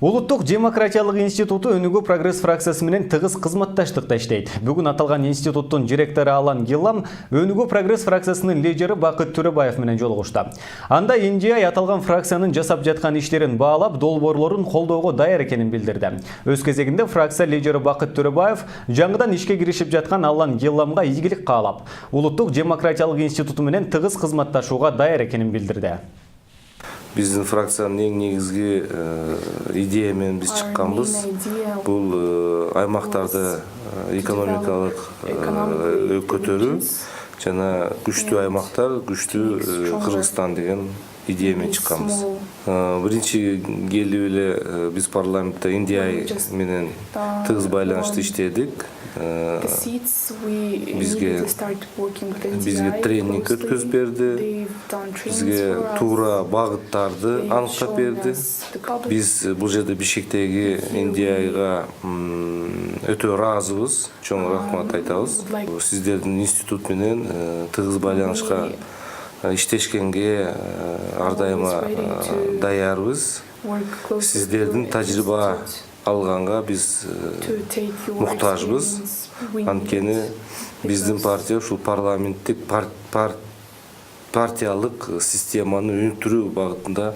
Улуттук демократиялык институту Өнүгүү прогресс фракциясы менен тыгыз кызматташтыкта иштейт. Бүгүн аталган институттун директору Алан Гиллам Өнүгүү прогресс фракциясынын лидери Бакыт Төрөбаев менен жолугушты. Анда NDI аталган фракциянын жасап жаткан иштерин баалап, долбоорлорун колдоого даяр экенин билдирди. Өз кезегинде фракция лидери Бакыт Төрөбаев жаңыдан ишке киришип жаткан Алан Гилламга ийгилик каалап, Улуттук демократиялык институту менен тыгыз кызматташууга даяр экенин билдирди. Биздин фракциянын эң негизги идея менен биз чыкканбыз. Бул аймактарды экономикалык көтөрүү жана күчтүү аймактар, күчтүү Кыргызстан деген идея менен чыкканбыз. Биринчи келип эле биз парламентте NDI менен тыгыз байланышта иштедик. Бизге тренинг өткөзүп берди, бизге туура багыттарды аныктап берди. Биз бул жерде Бишкектеги NDI-га өтө ыраазыбыз, чоң рахмат айтабыз. Сиздердин институт менен тыгыз байланышка иштешкенге ар дайыма даярбыз. Сиздердин тажрыйба алганга биз муктажбыз. Анткени биздин партия ушул парламенттик партиялык системаны өнүктүрүү багытында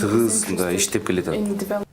тыгыз иштеп келатат.